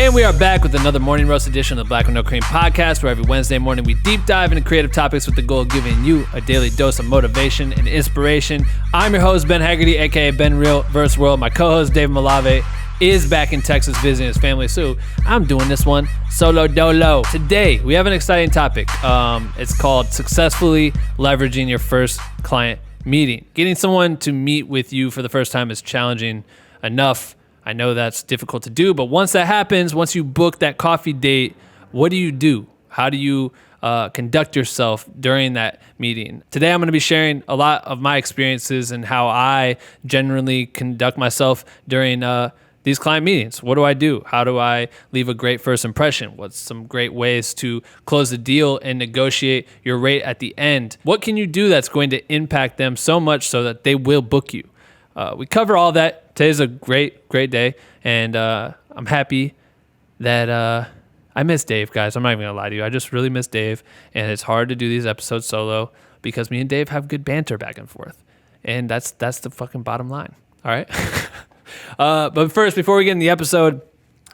And we are back with another morning roast edition of the Black with No Cream podcast, where every Wednesday morning we deep dive into creative topics with the goal of giving you a daily dose of motivation and inspiration. I'm your host, Ben Haggerty, aka BenRealVsWorld. My co-host, Dave Malave, is back in Texas visiting his family, so I'm doing this one solo dolo. Today, we have an exciting topic. It's called successfully leveraging your first client meeting. Getting someone to meet with you for the first time is challenging enough. I know that's difficult to do, but once that happens, once you book that coffee date, what do? How do you conduct yourself during that meeting? Today, I'm going to be sharing a lot of my experiences and how I generally conduct myself during these client meetings. What do I do? How do I leave a great first impression? What's some great ways to close the deal and negotiate your rate at the end? What can you do that's going to impact them so much so that they will book you? We cover all that. Today's a great day, and I'm happy that I miss Dave, guys. I'm not even going to lie to you. I just really miss Dave, and it's hard to do these episodes solo because me and Dave have good banter back and forth, and that's the fucking bottom line, all right? But first, before we get in the episode,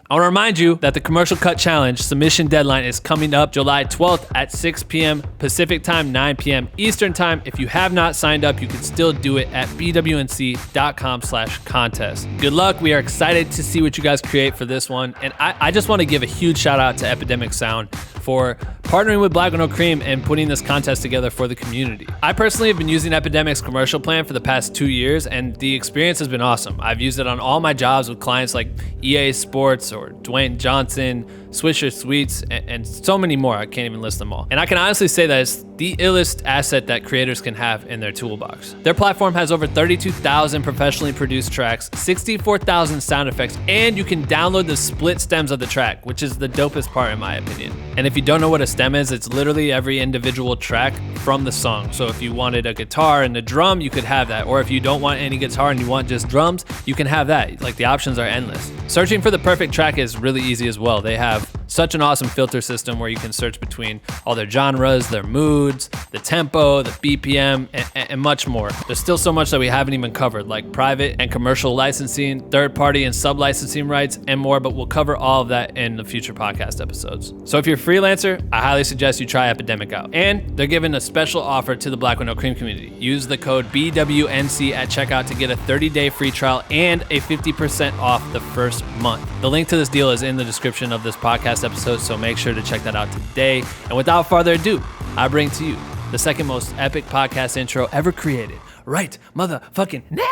I want to remind you that the Commercial Cut Challenge submission deadline is coming up July 12th at 6 p.m. Pacific time, 9 p.m. Eastern time. If you have not signed up, you can still do it at bwnc.com/contest. Good luck. We are excited to see what you guys create for this one. And I just want to give a huge shout out to Epidemic Sound for partnering with Black with No Cream and putting this contest together for the community. I personally have been using Epidemic's commercial plan for the past 2 years, and the experience has been awesome. I've used it on all my jobs with clients like EA Sports or Dwayne Johnson, Swisher Sweets, and so many more. I can't even list them all. And I can honestly say that it's the illest asset that creators can have in their toolbox. Their platform has over 32,000 professionally produced tracks, 64,000 sound effects, and you can download the split stems of the track, which is the dopest part in my opinion. And if you don't know what a stem is, it's literally every individual track from the song. So if you wanted a guitar and a drum, you could have that. Or if you don't want any guitar and you want just drums, you can have that. Like, the options are endless. Searching for the perfect track is really easy as well. They have such an awesome filter system where you can search between all their genres, their moods, the tempo, the BPM, and much more. There's still so much that we haven't even covered, like private and commercial licensing, third-party and sub-licensing rights, and more, but we'll cover all of that in the future podcast episodes. So if you're a freelancer, I highly suggest you try Epidemic out. And they're giving a special offer to the Black with No Cream community. Use the code BWNC at checkout to get a 30-day free trial and a 50% off the first month. The link to this deal is in the description of this podcast episode, so make sure to check that out today. And without further ado, I bring to you the second most epic podcast intro ever created. Right motherfucking now!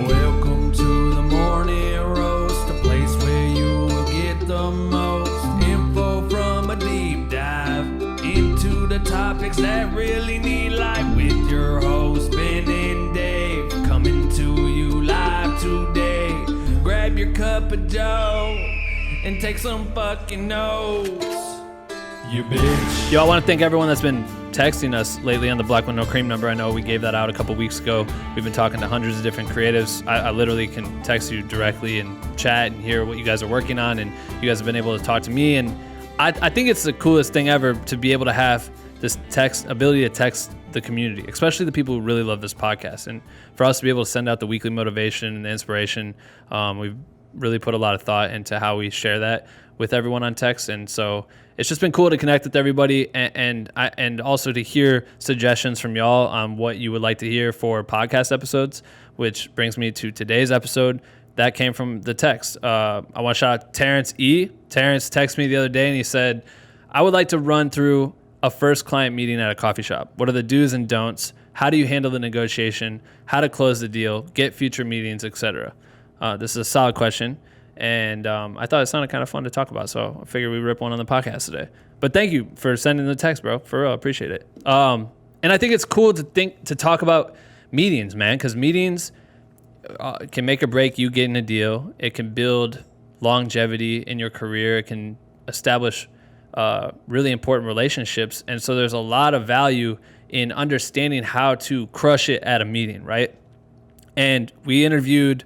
Welcome to the morning roast, a place where you will get the most info from a deep dive into the topics that really need life with your host, Ben and Dave, coming to you live today. Grab your cup of joe and take some fucking notes, you bitch. Yo, I want to thank everyone that's been texting us lately on the Black with No Cream number. I know we gave that out a couple weeks ago. We've been talking to hundreds of different creatives. I literally can text you directly and chat and hear what you guys are working on, and you guys have been able to talk to me. And I think it's the coolest thing ever to be able to have this ability to text the community, especially the people who really love this podcast. And for us to be able to send out the weekly motivation and the inspiration, we've really put a lot of thought into how we share that with everyone on text. And so it's just been cool to connect with everybody and also to hear suggestions from y'all on what you would like to hear for podcast episodes, which brings me to today's episode. That came from the text. I want to shout out Terrence E. Terrence texted me the other day and he said, I would like to run through a first client meeting at a coffee shop. What are the do's and don'ts? How do you handle the negotiation? How to close the deal? Get future meetings, etc. This is a solid question, and I thought it sounded kind of fun to talk about, so I figured we'd rip one on the podcast today. But thank you for sending the text, bro. For real, appreciate it. And I think it's cool to talk about meetings, man, because meetings can make or break you getting a deal. It can build longevity in your career. It can establish really important relationships, and so there's a lot of value in understanding how to crush it at a meeting, right? And we interviewed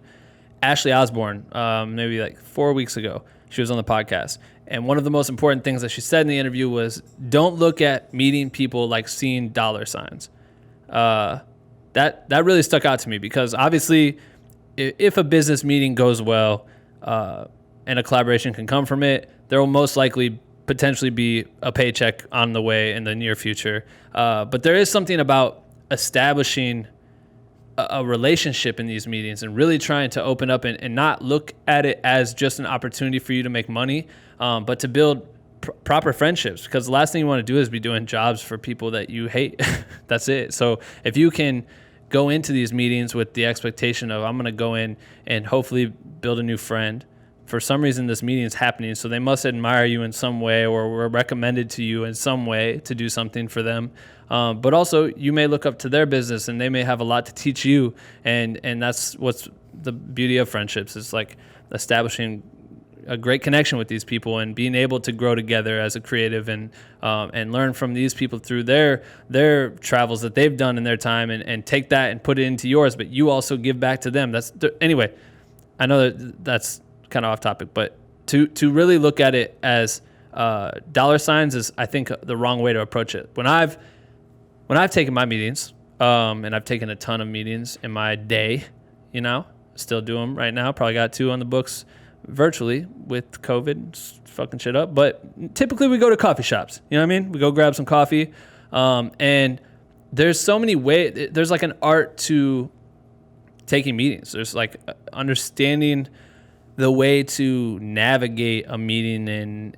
Ashley Osborne maybe like 4 weeks ago. She was on the podcast, and one of the most important things that she said in the interview was, don't look at meeting people like seeing dollar signs. that really stuck out to me, because obviously if a business meeting goes well and a collaboration can come from it, there will most likely potentially be a paycheck on the way in the near future. But there is something about establishing a relationship in these meetings and really trying to open up and not look at it as just an opportunity for you to make money, but to build proper friendships, because the last thing you want to do is be doing jobs for people that you hate. That's it. So if you can go into these meetings with the expectation of, I'm going to go in and hopefully build a new friend. For some reason, this meeting is happening, so they must admire you in some way, or were recommended to you in some way to do something for them. But also, you may look up to their business, and they may have a lot to teach you. And that's what's the beauty of friendships, is like establishing a great connection with these people and being able to grow together as a creative, and learn from these people through their travels that they've done in their time, and take that and put it into yours. But you also give back to them. Anyway, I know that's kind of off topic, but to really look at it as dollar signs is, I think, the wrong way to approach it. When I've taken my meetings, and I've taken a ton of meetings in my day, still do them right now. Probably got 2 on the books virtually with COVID fucking shit up. But typically we go to coffee shops. You know what I mean? We go grab some coffee. And there's so many ways. There's like an art to taking meetings. There's like understanding the way to navigate a meeting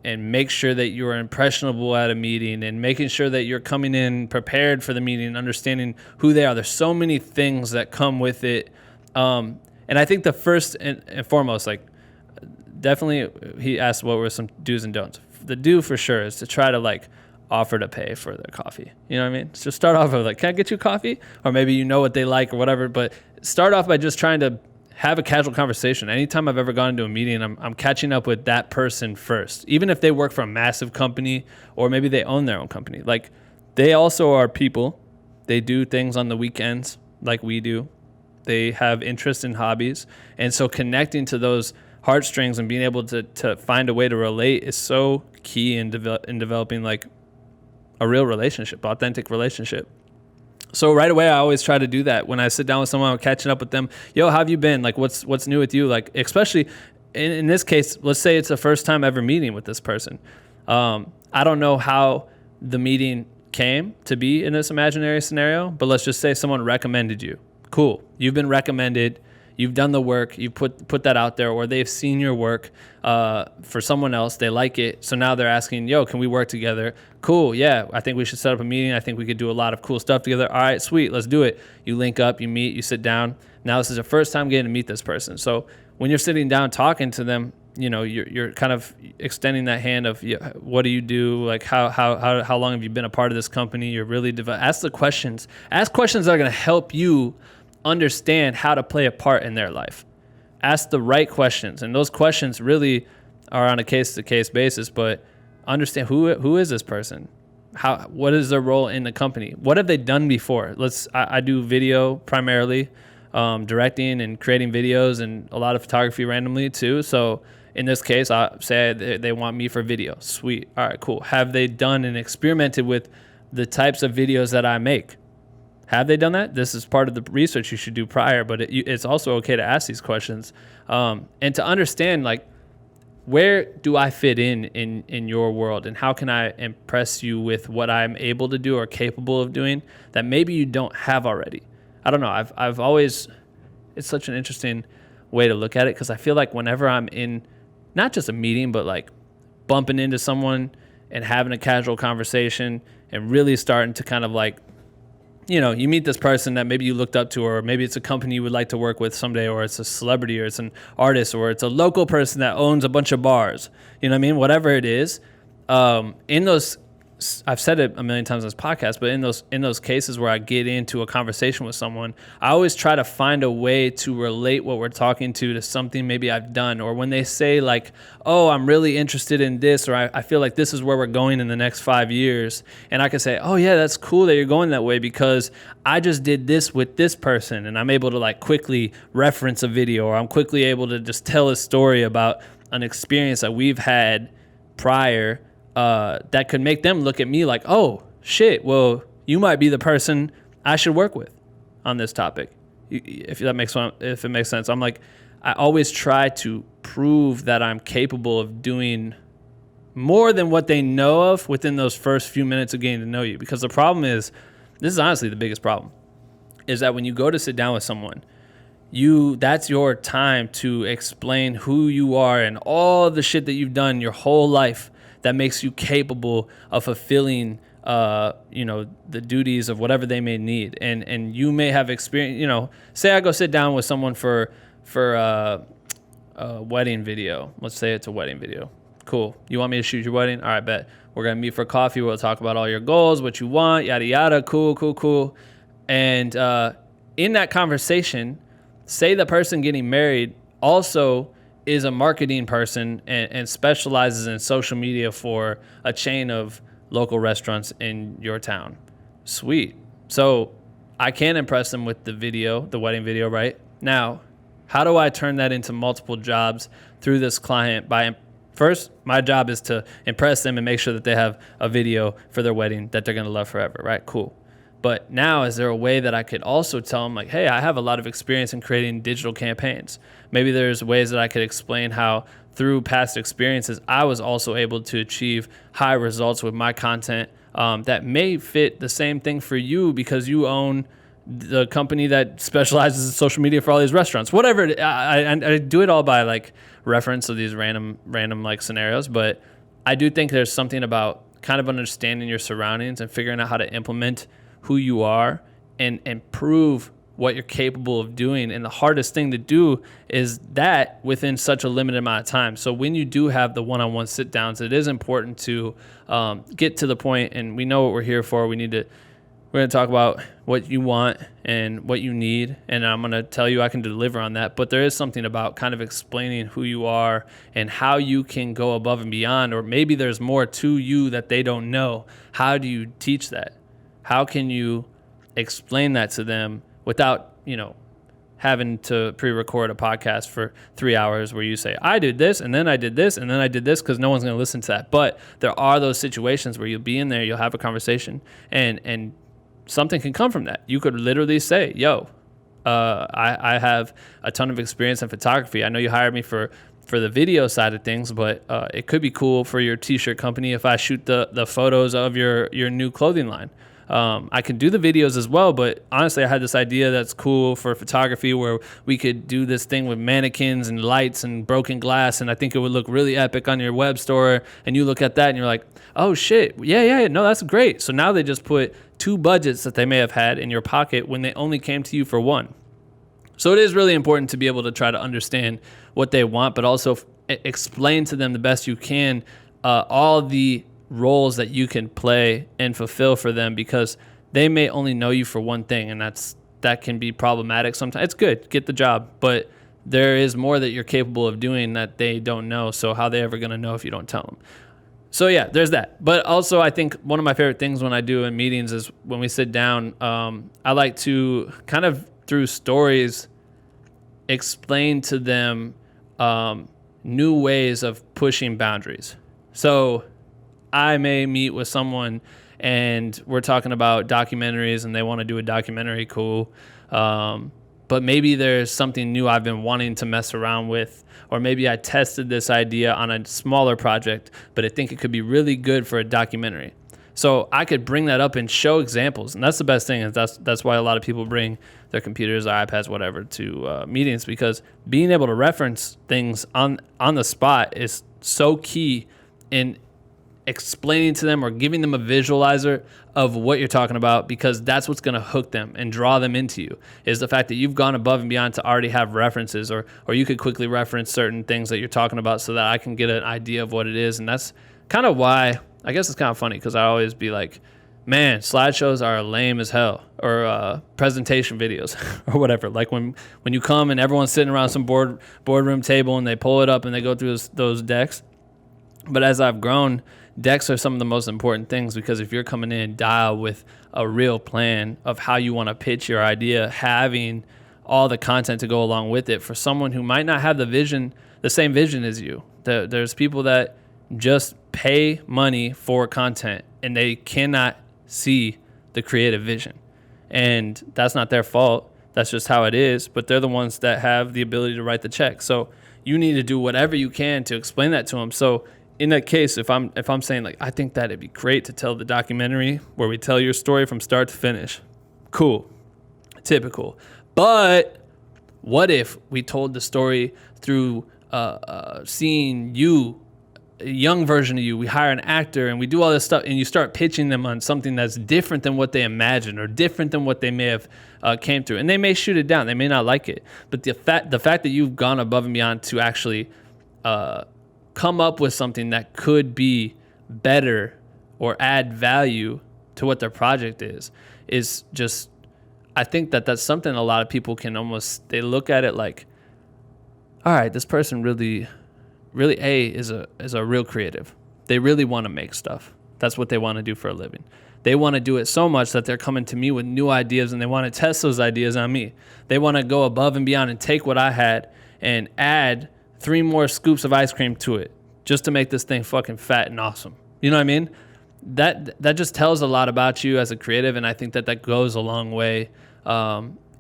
and make sure that you're impressionable at a meeting, and making sure that you're coming in prepared for the meeting and understanding who they are. There's so many things that come with it. And I think the first and foremost, like, definitely, he asked what were some do's and don'ts. The do for sure is to try to like offer to pay for their coffee. You know what I mean? So start off with like, can I get you coffee? Or maybe you know what they like or whatever, but start off by just trying to have a casual conversation. Anytime I've ever gone into a meeting, I'm catching up with that person first. Even if they work for a massive company, or maybe they own their own company. Like, they also are people. They do things on the weekends like we do. They have interests and hobbies. And so connecting to those heartstrings and being able to find a way to relate is so key in developing like a real relationship, authentic relationship. So right away, I always try to do that. When I sit down with someone, I'm catching up with them. Yo, how have you been? Like, what's new with you? Like, especially in this case, let's say it's the first time ever meeting with this person. I don't know how the meeting came to be in this imaginary scenario, but let's just say someone recommended you. Cool. You've been recommended. You've done the work, you put that out there, or they've seen your work for someone else, they like it, so now they're asking, yo, can we work together? Cool, yeah, I think we should set up a meeting, I think we could do a lot of cool stuff together. All right, sweet, let's do it. You link up, you meet, you sit down. Now this is the first time getting to meet this person. So when you're sitting down talking to them, you're kind of extending that hand of, what do you do? Like, how long have you been a part of this company? You're really ask the questions. Ask questions that are going to help you understand how to play a part in their life. Ask the right questions, and those questions really are on a case-to-case basis, but understand who is this person? What is their role in the company? What have they done before? I do video primarily, directing and creating videos, and a lot of photography randomly too. So in this case, I say they want me for video. Sweet. All right, cool. Have they done and experimented with the types of videos that I make? Have they done that? This is part of the research you should do prior, but it's also okay to ask these questions, and to understand, like, where do I fit in your world, and how can I impress you with what I'm able to do or capable of doing that maybe you don't have already? I don't know. I've always, it's such an interesting way to look at it, because I feel like whenever I'm in not just a meeting, but like bumping into someone and having a casual conversation and really starting to kind of like, you meet this person that maybe you looked up to, or maybe it's a company you would like to work with someday, or it's a celebrity, or it's an artist, or it's a local person that owns a bunch of bars. You know what I mean? Whatever it is, in those, I've said it a million times on this podcast, but in those cases where I get into a conversation with someone, I always try to find a way to relate what we're talking to something maybe I've done. Or when they say like, oh, I'm really interested in this, or I feel like this is where we're going in the next 5 years. And I can say, oh yeah, that's cool that you're going that way, because I just did this with this person, and I'm able to like quickly reference a video, or I'm quickly able to just tell a story about an experience that we've had prior, that could make them look at me like, oh, shit, well, you might be the person I should work with. on this topic. If it makes sense. I'm like, I always try to prove that I'm capable of doing more than what they know of within those first few minutes of getting to know you. Because the problem is, this is honestly the biggest problem, is that when you go to sit down with someone, that's your time to explain who you are and all the shit that you've done your whole life that makes you capable of fulfilling the duties of whatever they may need. And you may have experience, say I go sit down with someone for a wedding video. Let's say it's a wedding video. Cool. You want me to shoot your wedding? All right, bet. We're going to meet for coffee. We'll talk about all your goals, what you want, yada, yada. Cool. And in that conversation, say the person getting married also is a marketing person and specializes in social media for a chain of local restaurants in your town. Sweet. So I can impress them with the wedding video, right? Now, how do I turn that into multiple jobs through this client? First, my job is to impress them and make sure that they have a video for their wedding that they're going to love forever, right? Cool. But now, is there a way that I could also tell them, like, hey, I have a lot of experience in creating digital campaigns. Maybe there's ways that I could explain how through past experiences, I was also able to achieve high results with my content that may fit the same thing for you because you own the company that specializes in social media for all these restaurants. Whatever. I do it all by like reference of these random like scenarios, but I do think there's something about kind of understanding your surroundings and figuring out how to implement who you are and prove what you're capable of doing. And the hardest thing to do is that within such a limited amount of time. So when you do have the one-on-one sit downs, it is important to get to the point, and we know what we're here for. We're going to talk about what you want and what you need, and I'm going to tell you I can deliver on that. But there is something about kind of explaining who you are and how you can go above and beyond, or maybe there's more to you that they don't know. How do you teach that? How can you explain that to them without, having to pre-record a podcast for 3 hours where you say, I did this, and then I did this, and then I did this, because no one's going to listen to that. But there are those situations where you'll be in there, you'll have a conversation, and something can come from that. You could literally say, I have a ton of experience in photography. I know you hired me for the video side of things, but it could be cool for your t-shirt company if I shoot the photos of your new clothing line. I can do the videos as well, but honestly, I had this idea that's cool for photography where we could do this thing with mannequins and lights and broken glass, and I think it would look really epic on your web store, and you look at that and you're like, oh shit, yeah, no, that's great. So now they just put 2 budgets that they may have had in your pocket when they only came to you for 1. So it is really important to be able to try to understand what they want, but also explain to them the best you can all the roles that you can play and fulfill for them, because they may only know you for one thing, and that can be problematic sometimes. It's good, get the job, but there is more that you're capable of doing that they don't know. So how are they ever going to know if you don't tell them? So yeah, there's that. But also, I think one of my favorite things when I do in meetings is when we sit down, I like to kind of through stories explain to them new ways of pushing boundaries. So I may meet with someone and we're talking about documentaries and they want to do a documentary, cool. But maybe there's something new I've been wanting to mess around with, or maybe I tested this idea on a smaller project, but I think it could be really good for a documentary. So I could bring that up and show examples. And that's the best thing. Is that's why a lot of people bring their computers, their iPads, whatever, to meetings, because being able to reference things on the spot is so key in explaining to them or giving them a visualizer of what you're talking about, because that's what's going to hook them and draw them into you, is the fact that you've gone above and beyond to already have references, or you could quickly reference certain things that you're talking about so that I can get an idea of what it is. And that's kind of why, I guess it's kind of funny, because I always be like, man, slideshows are lame as hell, or presentation videos or whatever. Like when you come and everyone's sitting around some boardroom table and they pull it up and they go through those decks. But as I've grown, decks are some of the most important things, because if you're coming in dialed with a real plan of how you want to pitch your idea, having all the content to go along with it for someone who might not have the same vision as you. There's people that just pay money for content and they cannot see the creative vision. and that's not their fault. That's just how it is. But they're the ones that have the ability to write the check. So you need to do whatever you can to explain that to them. So in that case, if I'm saying like, I think that it'd be great to tell the documentary where we tell your story from start to finish. Cool. Typical. But what if we told the story through seeing you, a young version of you? We hire an actor and we do all this stuff, and you start pitching them on something that's different than what they imagined or different than what they may have came through. And they may shoot it down. They may not like it. But the fact that you've gone above and beyond to actually come up with something that could be better or add value to what their project is just, I think that that's something a lot of people can almost, they look at it like, all right, this person really is a real creative. They really want to make stuff. That's what they want to do for a living. They want to do it so much that they're coming to me with new ideas, and they want to test those ideas on me. They want to go above and beyond and take what I had and add 3 more scoops of ice cream to it just to make this thing fucking fat and awesome. You know what I mean? That just tells a lot about you as a creative, and I think that goes a long way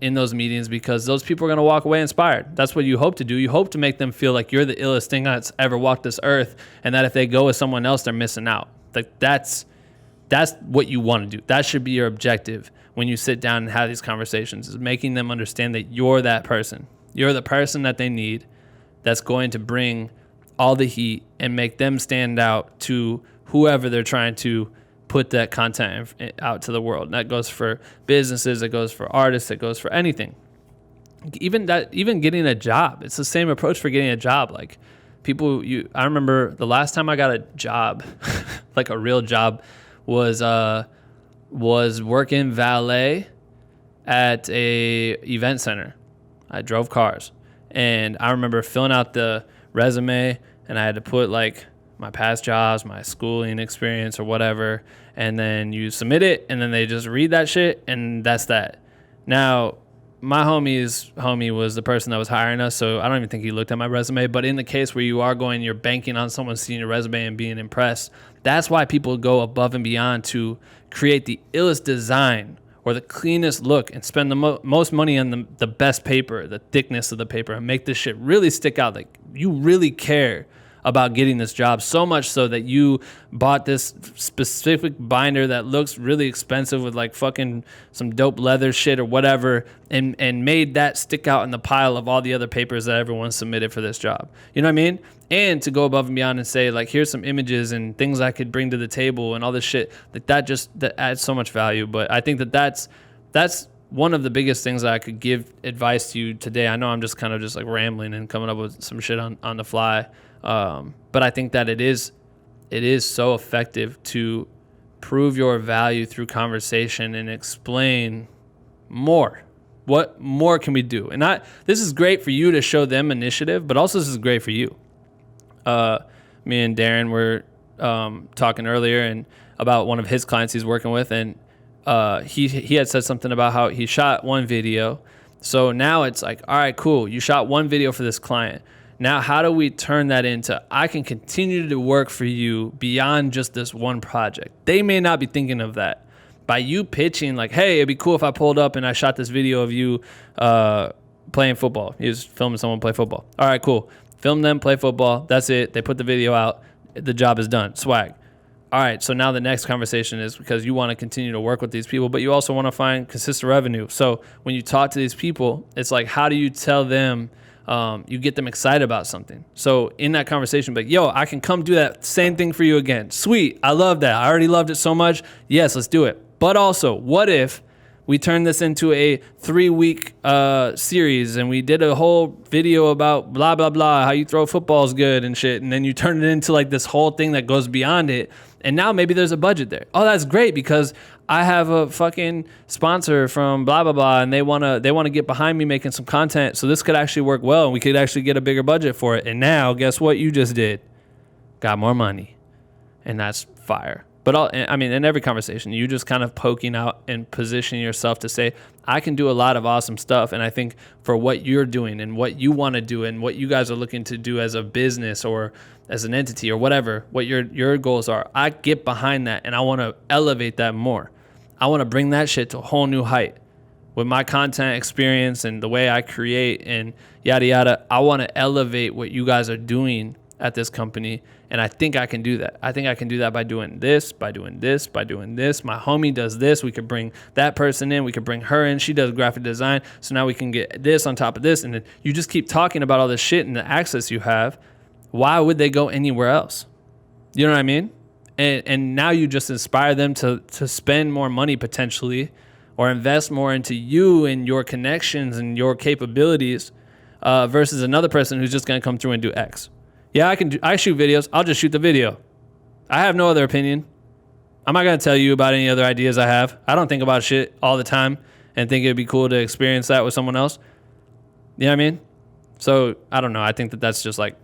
in those meetings, because those people are going to walk away inspired. That's what you hope to do. You hope to make them feel like you're the illest thing that's ever walked this earth, and that if they go with someone else, they're missing out. Like that's what you want to do. That should be your objective when you sit down and have these conversations, is making them understand that you're that person. You're the person that they need, that's going to bring all the heat and make them stand out to whoever they're trying to put that content out to the world. And that goes for businesses, it goes for artists, it goes for anything. Even getting a job, it's the same approach for getting a job. Like I remember the last time I got a job, like a real job, was working valet at a event center. I drove cars, and I remember filling out the resume, and I had to put like my past jobs, my schooling experience or whatever, and then you submit it, and then they just read that shit, and that's that. Now, my homie was the person that was hiring us, so I don't even think he looked at my resume. But in the case where you're banking on someone seeing your resume and being impressed, that's why people go above and beyond to create the illest design or the cleanest look and spend the most money on the best paper, the thickness of the paper, and make this shit really stick out. Like, you really care about getting this job, so much so that you bought this specific binder that looks really expensive with like fucking some dope leather shit or whatever, and made that stick out in the pile of all the other papers that everyone submitted for this job. You know what I mean? And to go above and beyond and say, like, here's some images and things I could bring to the table and all this shit, like that adds so much value. But I think that's one of the biggest things that I could give advice to you today. I know I'm just kind of just like rambling and coming up with some shit on the fly. But I think that it is so effective to prove your value through conversation and explain more. What more can we do? And this is great for you to show them initiative, but also this is great for you. Me and Darren were talking earlier and about one of his clients he's working with, and he had said something about how he shot one video. So now it's like, all right, cool. You shot one video for this client. Now, how do we turn that into, I can continue to work for you beyond just this one project? They may not be thinking of that. By you pitching like, hey, it'd be cool if I pulled up and I shot this video of you playing football. He was filming someone play football. All right, cool. Film them play football. That's it. They put the video out. The job is done. Swag. All right, so now the next conversation is, because you want to continue to work with these people, but you also want to find consistent revenue. So when you talk to these people, it's like, how do you tell them, you get them excited about something? So in that conversation, like, yo, I can come do that same thing for you again. Sweet. I love that. I already loved it so much. Yes, let's do it. But also, what if we turn this into a 3-week series, and we did a whole video about blah, blah, blah, how you throw footballs good and shit, and then you turn it into like this whole thing that goes beyond it, and now maybe there's a budget there. Oh, that's great, because I have a fucking sponsor from blah, blah, blah, and they wanna get behind me making some content, so this could actually work well, and we could actually get a bigger budget for it. And now, guess what you just did? Got more money. And that's fire. But in every conversation, you just kind of poking out and positioning yourself to say, I can do a lot of awesome stuff. And I think for what you're doing and what you want to do and what you guys are looking to do as a business or as an entity or whatever, what your goals are, I get behind that, and I want to elevate that more. I want to bring that shit to a whole new height with my content experience and the way I create and yada, yada. I want to elevate what you guys are doing at this company. And I think I can do that. I think I can do that by doing this, by doing this, by doing this. My homie does this. We could bring that person in. We could bring her in. She does graphic design. So now we can get this on top of this. And then you just keep talking about all this shit and the access you have. Why would they go anywhere else? You know what I mean? And now you just inspire them to spend more money potentially or invest more into you and your connections and your capabilities versus another person who's just going to come through and do X. Yeah, I shoot videos. I'll just shoot the video. I have no other opinion. I'm not going to tell you about any other ideas I have. I don't think about shit all the time and think it'd be cool to experience that with someone else. You know what I mean? So, I don't know. I think that's just like,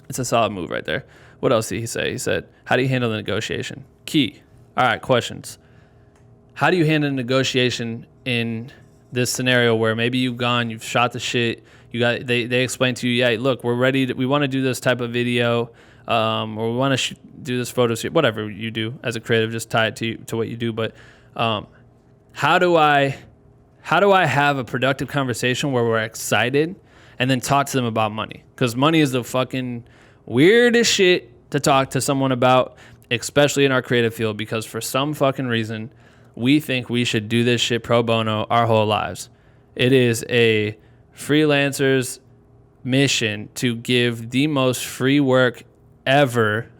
it's a solid move right there. What else did he say? He said, how do you handle the negotiation? Key. All right, questions. How do you handle negotiation in this scenario where maybe you've shot the shit, they explain to you, yeah, look, we're ready, we want to do this type of video, or we want to do this photo shoot, whatever you do as a creative, just tie it to what you do. But how do I have a productive conversation where we're excited and then talk to them about money? Because money is the fucking weirdest shit to talk to someone about, especially in our creative field, because for some fucking reason, we think we should do this shit pro bono our whole lives. It is a freelancer's mission to give the most free work ever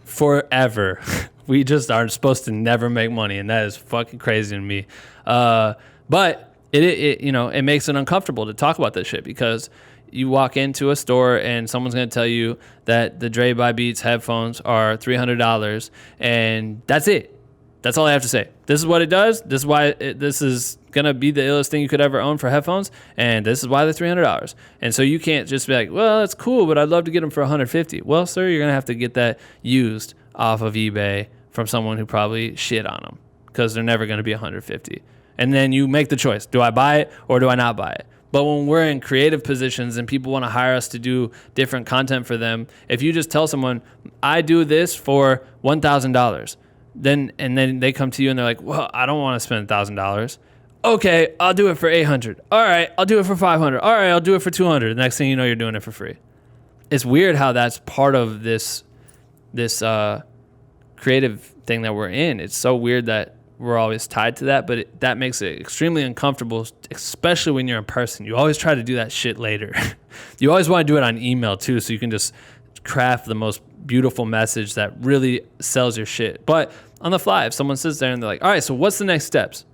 forever. We just are supposed to never make money, and that is fucking crazy to me. But it makes it uncomfortable to talk about this shit because you walk into a store and someone's going to tell you that the Dre by Beats headphones are $300 and that's it. That's all I have to say. This is what it does. This is why this is going to be the illest thing you could ever own for headphones. And this is why they're $300. And so you can't just be like, well, it's cool, but I'd love to get them for $150. Well, sir, you're going to have to get that used off of eBay from someone who probably shit on them because they're never going to be $150. And then you make the choice. Do I buy it or do I not buy it? But when we're in creative positions and people want to hire us to do different content for them, if you just tell someone, I do this for $1,000, then they come to you and they're like, well, I don't want to spend $1,000. Okay, I'll do it for $800. All right, I'll do it for $500. All right, I'll do it for $200. The next thing you know, you're doing it for free. It's weird how that's part of this creative thing that we're in. It's so weird that we're always tied to that, but that makes it extremely uncomfortable, especially when you're in person. You always try to do that shit later. You always want to do it on email too, so you can just craft the most beautiful message that really sells your shit. But on the fly, if someone sits there and they're like, all right, so what's the next steps?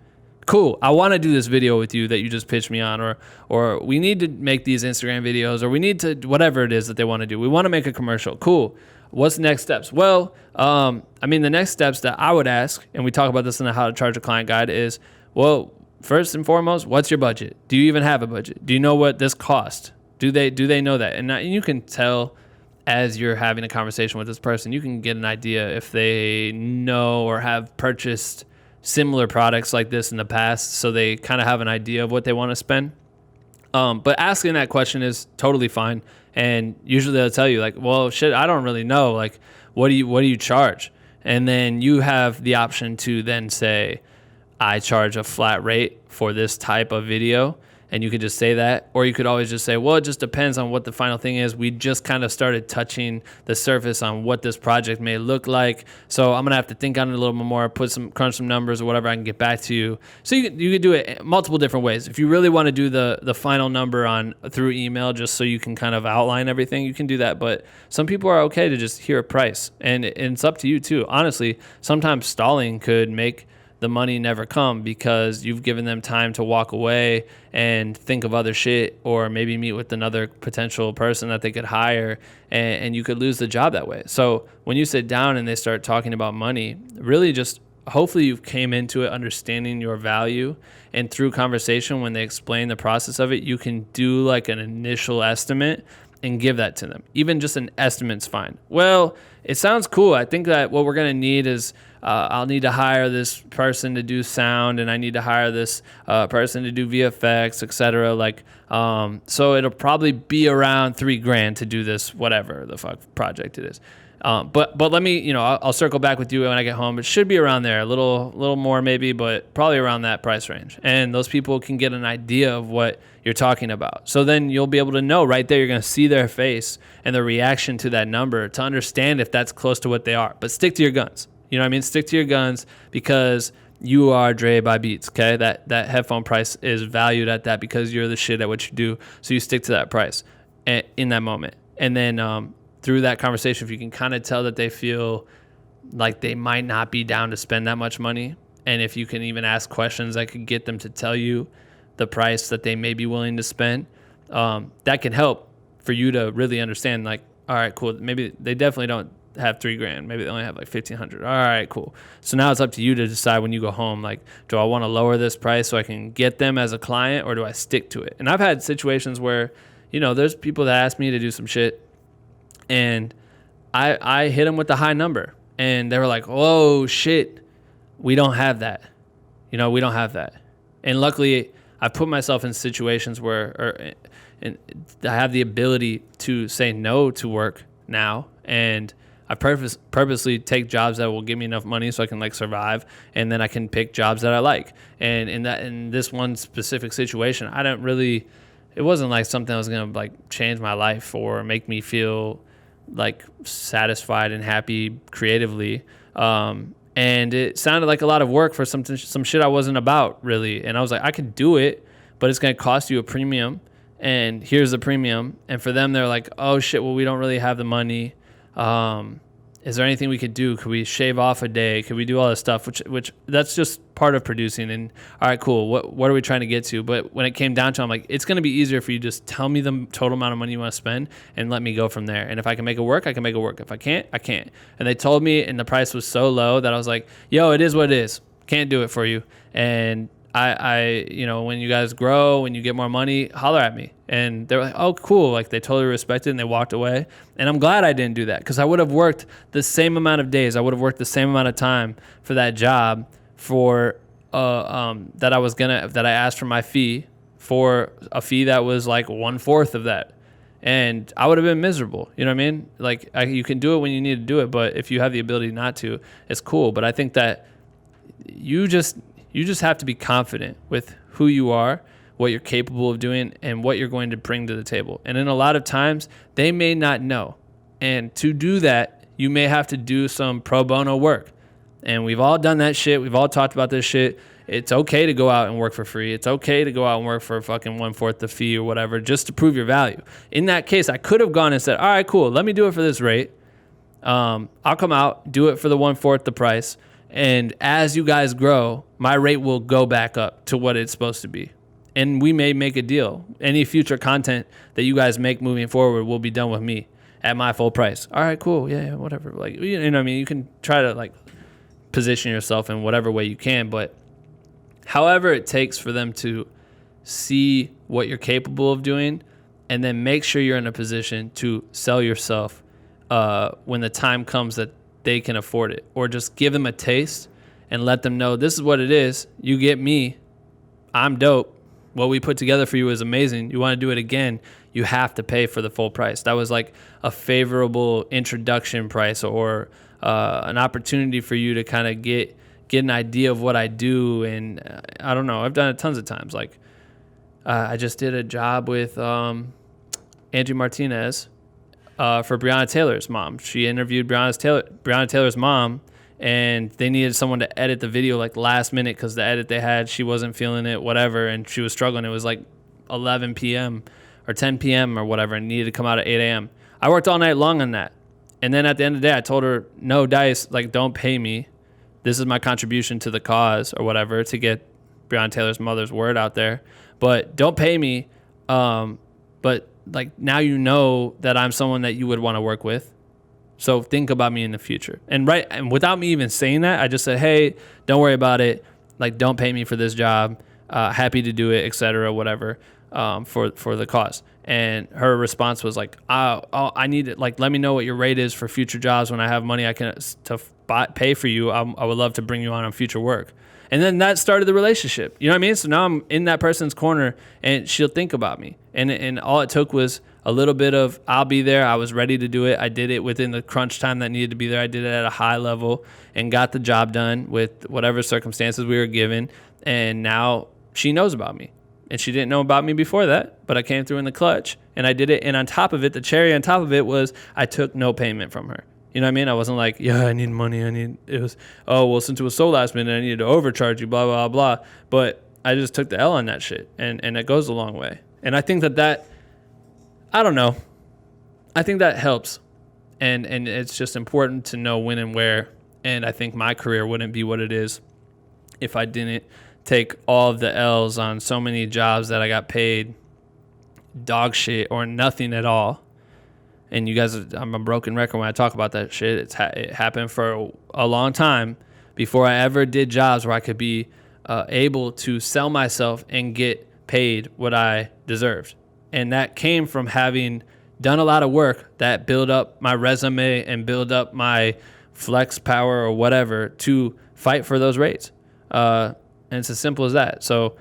Cool, I want to do this video with you that you just pitched me on, or we need to make these Instagram videos, or we need to, whatever it is that they want to do. We want to make a commercial. Cool. What's the next steps? Well, the next steps that I would ask, and we talk about this in the How to Charge a Client guide, is, well, first and foremost, what's your budget? Do you even have a budget? Do you know what this costs? Do they know that? And you can tell as you're having a conversation with this person, you can get an idea if they know or have purchased similar products like this in the past, so they kind of have an idea of what they want to spend. But asking that question is totally fine. And usually they'll tell you like, well, shit, I don't really know. Like, what do you charge? And then you have the option to then say, I charge a flat rate for this type of video. And you could just say that, or you could always just say, well, it just depends on what the final thing is. We just kind of started touching the surface on what this project may look like. So I'm going to have to think on it a little bit more, crunch some numbers or whatever. I can get back to you. So you could do it multiple different ways. If you really want to do the final number through email, just so you can kind of outline everything, you can do that. But some people are okay to just hear a price, and it's up to you too. Honestly, sometimes stalling could make the money never come because you've given them time to walk away and think of other shit, or maybe meet with another potential person that they could hire, and you could lose the job that way. So when you sit down and they start talking about money, really just hopefully you came into it understanding your value, and through conversation, when they explain the process of it, you can do like an initial estimate and give that to them. Even just an estimate's fine. Well, it sounds cool. I think that what we're going to need is I'll need to hire this person to do sound, and I need to hire this person to do VFX, etc. So it'll probably be around $3,000 to do this, whatever the fuck project it is. But let me, I'll circle back with you when I get home. It should be around there, a little more maybe, but probably around that price range. And those people can get an idea of what you're talking about. So then you'll be able to know right there. You're going to see their face and the reaction to that number to understand if that's close to what they are. But stick to your guns. You know what I mean? Stick to your guns, because you are Dre by Beats, okay? That headphone price is valued at that because you're the shit at what you do. So you stick to that price in that moment. And then through that conversation, if you can kind of tell that they feel like they might not be down to spend that much money, and if you can even ask questions that could get them to tell you the price that they may be willing to spend, that can help for you to really understand, like, all right, cool. Maybe they definitely don't have $3,000. Maybe they only have like 1,500. All right, cool. So now it's up to you to decide when you go home, like, do I want to lower this price so I can get them as a client, or do I stick to it? And I've had situations where, there's people that ask me to do some shit, and I hit them with the high number, and they were like, "Whoa, shit, we don't have that. We don't have that." And luckily, I put myself in situations where I have the ability to say no to work now, and I purposely take jobs that will give me enough money so I can survive, and then I can pick jobs that I like. And in this one specific situation, it wasn't like something that was gonna change my life or make me feel satisfied and happy creatively. And it sounded like a lot of work for some shit I wasn't about really. And I was like, I could do it, but it's gonna cost you a premium, and here's the premium. And for them, they're like, oh shit, well, we don't really have the money. Is there anything we could do? Could we shave off a day? Could we do all this stuff? Which that's just part of producing. And all right, cool. What are we trying to get to? But when it came down to it, I'm like, it's going to be easier for you just tell me the total amount of money you want to spend and let me go from there. And if I can make it work, I can make it work. If I can't, I can't. And they told me, and the price was so low that I was like, yo, it is what it is. Can't do it for you. And I when you guys grow, when you get more money, holler at me. And they're like, oh, cool. They totally respect it, and they walked away. And I'm glad I didn't do that, because I would have worked the same amount of days. I would have worked the same amount of time for that job that I asked for my fee, for a fee that was 1/4 of that. And I would have been miserable. You know what I mean? You can do it when you need to do it, but if you have the ability not to, it's cool. But I think that you just have to be confident with who you are, what you're capable of doing, and what you're going to bring to the table. And in a lot of times, they may not know. And to do that, you may have to do some pro bono work. And we've all done that shit. We've all talked about this shit. It's okay to go out and work for free. It's okay to go out and work for fucking 1/4 the fee or whatever, just to prove your value. In that case, I could have gone and said, all right, cool, let me do it for this rate. I'll come out, do it for the 1/4 the price. And as you guys grow, my rate will go back up to what it's supposed to be. And we may make a deal. Any future content that you guys make moving forward will be done with me at my full price. All right, cool. Yeah, whatever. You know what I mean? You can try to position yourself in whatever way you can, but however it takes for them to see what you're capable of doing, and then make sure you're in a position to sell yourself when the time comes that they can afford it, or just give them a taste and let them know this is what it is. You get me. I'm dope. What we put together for you is amazing. You want to do it again, you have to pay for the full price. That was a favorable introduction price, or an opportunity for you to kind of get an idea of what I do. And I don't know, I've done it tons of times. I just did a job with Angie Martinez for Breonna Taylor's mom. She interviewed Breonna Taylor's mom, and they needed someone to edit the video last minute, because the edit they had, she wasn't feeling it, whatever, and she was struggling. It was 11 p.m. or 10 p.m. or whatever, and needed to come out at 8 a.m. I worked all night long on that. And then at the end of the day, I told her, no, Dice, don't pay me. This is my contribution to the cause or whatever, to get Breonna Taylor's mother's word out there. But don't pay me. But now you know that I'm someone that you would want to work with. So think about me in the future. And without me even saying that, I just said, hey, don't worry about it. Don't pay me for this job. Happy to do it, etc., whatever, for the cause. And her response was I need it. Let me know what your rate is for future jobs. When I have money I can pay for you, I would love to bring you on future work. And then that started the relationship. You know what I mean? So now I'm in that person's corner, and she'll think about me. And all it took was a little bit of, I'll be there. I was ready to do it. I did it within the crunch time that needed to be there. I did it at a high level and got the job done with whatever circumstances we were given. And now she knows about me. And she didn't know about me before that, but I came through in the clutch and I did it. And on top of it, the cherry on top of it was I took no payment from her. You know what I mean? I wasn't like, yeah, I need money. It was, oh, well, since it was so last minute, I needed to overcharge you, blah, blah, blah. But I just took the L on that shit. And it goes a long way. And I think that, I don't know. I think that helps. And it's just important to know when and where. And I think my career wouldn't be what it is if I didn't take all of the L's on so many jobs that I got paid dog shit or nothing at all. And you guys, I'm a broken record when I talk about that shit. It happened for a long time before I ever did jobs where I could be able to sell myself and get paid what I deserved. And that came from having done a lot of work that build up my resume and build up my flex power or whatever to fight for those rates. And it's as simple as that. So,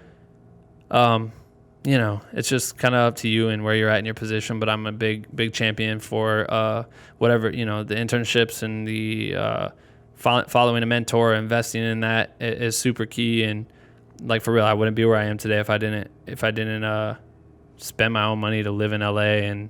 it's just kind of up to you and where you're at in your position. But I'm a big champion for whatever, the internships and the following a mentor, investing in that is super key. And like for real, I wouldn't be where I am today if I didn't spend my own money to live in LA and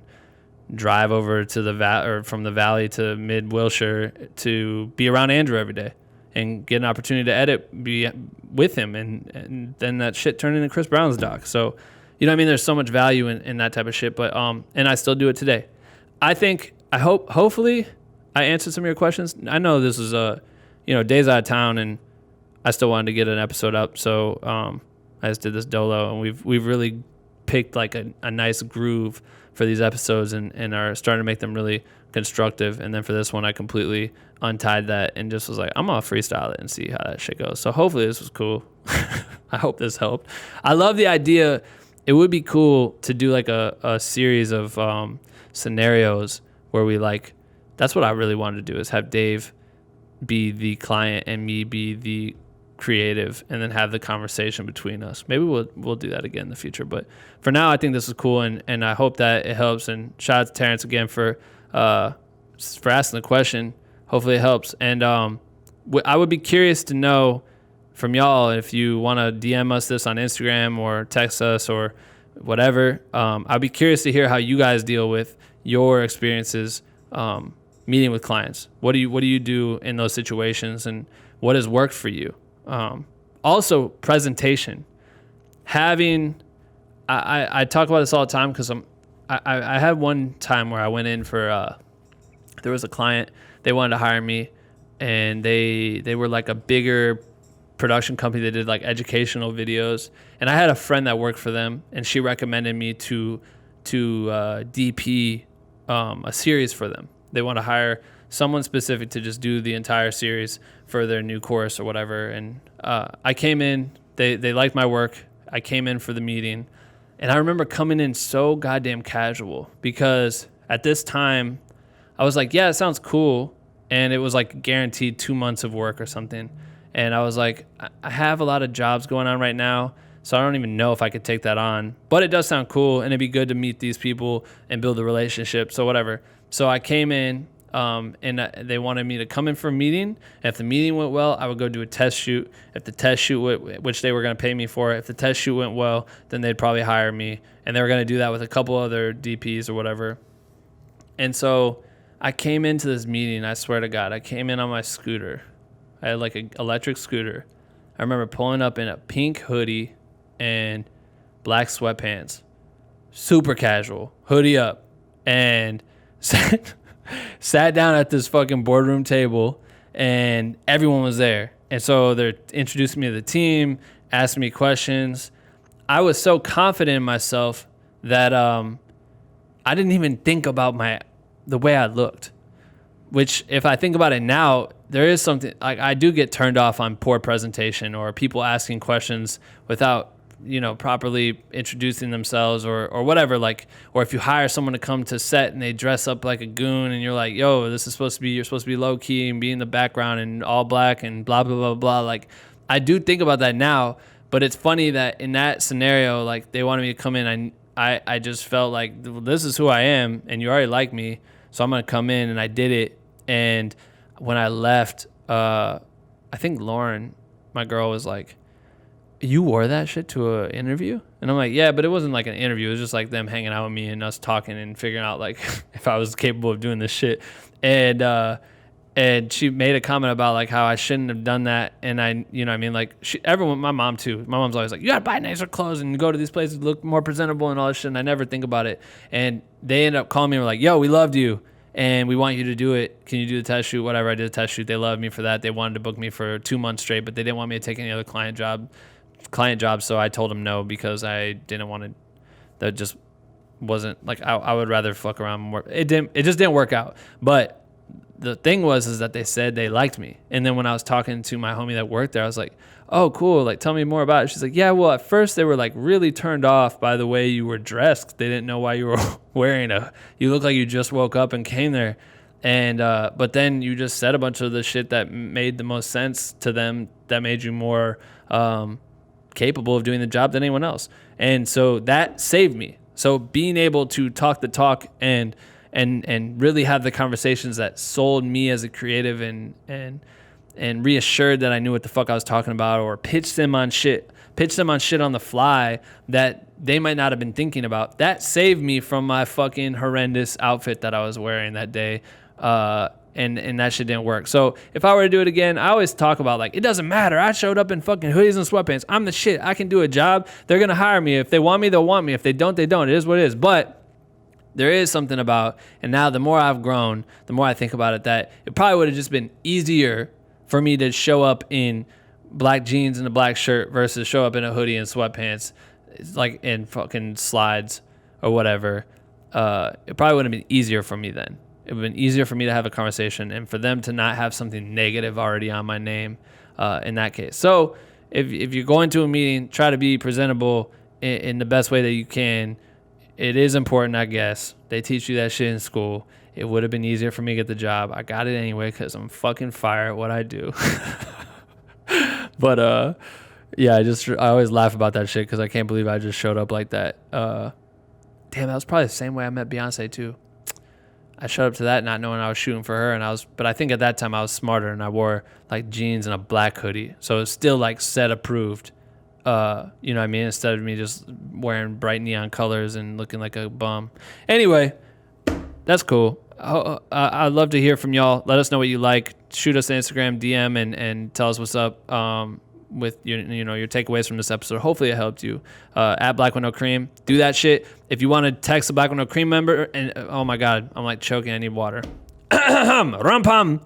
drive over to or from the valley to mid Wilshire to be around Andrew every day and get an opportunity to edit, be with him, and then that shit turned into Chris Brown's doc. So, you know what I mean? There's so much value in that type of shit, but and I still do it today. Hopefully I answered some of your questions. I know this is days out of town, and I still wanted to get an episode up, so I just did this dolo, and we've really picked like a nice groove for these episodes and are starting to make them really constructive. And then for this one, I completely untied that and just was like, I'm gonna freestyle it and see how that shit goes. So hopefully this was cool. I hope this helped. I love the idea. It would be cool to do like a series of scenarios where we that's what I really wanted to do, is have Dave be the client and me be the creative, and then have the conversation between us. Maybe we'll do that again in the future, but for now I think this is cool, and I hope that it helps. And shout out to Terrence again for asking the question. Hopefully it helps. And I would be curious to know from y'all, if you want to DM us this on Instagram or text us or whatever. I'd be curious to hear how you guys deal with your experiences meeting with clients. What do you do in those situations, and what has worked for you? Also, presentation. I talk about this all the time because I had one time where I went in for there was a client, they wanted to hire me, and they were like a bigger production company that did like educational videos, and I had a friend that worked for them, and she recommended me to DP a series for them. They want to hire someone specific to just do the entire series for their new course or whatever. And I came in, they liked my work. I came in for the meeting, and I remember coming in so goddamn casual, because at this time I was like, yeah, it sounds cool. And it was like guaranteed 2 months of work or something. And I was like, I have a lot of jobs going on right now, so I don't even know if I could take that on. But it does sound cool, and it'd be good to meet these people and build a relationship, so whatever. So I came in, and they wanted me to come in for a meeting. If the meeting went well, I would go do a test shoot. If the test shoot, which they were going to pay me for, if the test shoot went well, then they'd probably hire me. And they were going to do that with a couple other DPs or whatever. And so I came into this meeting, I swear to God, I came in on my scooter. I had like an electric scooter. I remember pulling up in a pink hoodie and black sweatpants. Super casual, hoodie up, and sat down at this fucking boardroom table, and everyone was there. And so they're introducing me to the team, asking me questions. I was so confident in myself that I didn't even think about the way I looked, which if I think about it now, there is something, like, I do get turned off on poor presentation or people asking questions without, properly introducing themselves or whatever, or if you hire someone to come to set and they dress up like a goon and you're like, yo, you're supposed to be low key and be in the background and all black and blah, blah, blah, blah. Like, I do think about that now, but it's funny that in that scenario, like they wanted me to come in. I just felt like, well, this is who I am and you already like me. So I'm going to come in, and I did it. And when I left, I think Lauren, my girl, was like, you wore that shit to an interview? And I'm like, yeah, but it wasn't like an interview. It was just like them hanging out with me and us talking and figuring out like if I was capable of doing this shit. And she made a comment about like how I shouldn't have done that. And I, you know what I mean? Like everyone, my mom too. My mom's always like, you gotta buy nicer clothes and go to these places, look more presentable and all this shit. And I never think about it. And they end up calling me and were like, yo, we loved you and we want you to do it. Can you do the test shoot? Whatever. I did the test shoot. They loved me for that. They wanted to book me for 2 months straight, but they didn't want me to take any other client job. So I told them no because I didn't want to. That just wasn't like I would rather fuck around more. It just didn't work out. But the thing is that they said they liked me. And then when I was talking to my homie that worked there, I was like, oh, cool. Like, tell me more about it. She's like, yeah, well, at first they were like really turned off by the way you were dressed. They didn't know why you were you look like you just woke up and came there. And, but then you just said a bunch of the shit that made the most sense to them, that made you more, capable of doing the job than anyone else. And so that saved me. So being able to talk the talk and really have the conversations that sold me as a creative and reassured that I knew what the fuck I was talking about, or pitch them on shit on the fly that they might not have been thinking about. That saved me from my fucking horrendous outfit that I was wearing that day. And that shit didn't work. So if I were to do it again, I always talk about like, it doesn't matter. I showed up in fucking hoodies and sweatpants. I'm the shit. I can do a job. They're going to hire me. If they want me, they'll want me. If they don't, they don't. It is what it is. But there is something about, and now the more I've grown, the more I think about it, that it probably would have just been easier for me to show up in black jeans and a black shirt versus show up in a hoodie and sweatpants, like in fucking slides or whatever. It probably would have been easier for me then. It would have been easier for me to have a conversation and for them to not have something negative already on my name in that case. So if you're going to a meeting, try to be presentable in the best way that you can. It is important, I guess. They teach you that shit in school. It would have been easier for me to get the job. I got it anyway because I'm fucking fire at what I do. But, yeah, I always laugh about that shit because I can't believe I just showed up like that. Damn, that was probably the same way I met Beyonce, too. I showed up to that not knowing I was shooting for her, but I think at that time I was smarter and I wore like jeans and a black hoodie. So it's still like set approved. You know what I mean? Instead of me just wearing bright neon colors and looking like a bum. Anyway, that's cool. I'd love to hear from y'all. Let us know what you like. Shoot us an Instagram DM and tell us what's up with your takeaways from this episode. Hopefully it helped you. At Black with No Cream, do that shit. If you want to text the Black with No Cream member, and oh my god, I'm like choking. I need water. Rum-pum.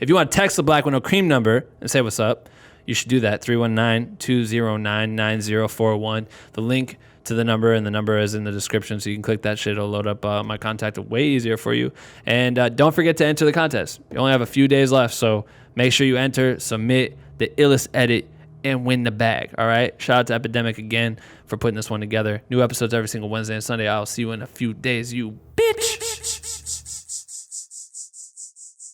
If you want to text the Black with No Cream number and say what's up, you should do that. 319-209-9041. The link to the number and the number is in the description, so you can click that shit. It'll load up my contact way easier for you. And don't forget to enter the contest. You only have a few days left, so make sure you enter, submit the illest edit, and win the bag. All right. Shout out to Epidemic again for putting this one together. New episodes every single Wednesday and Sunday. I'll see you in a few days, you bitch.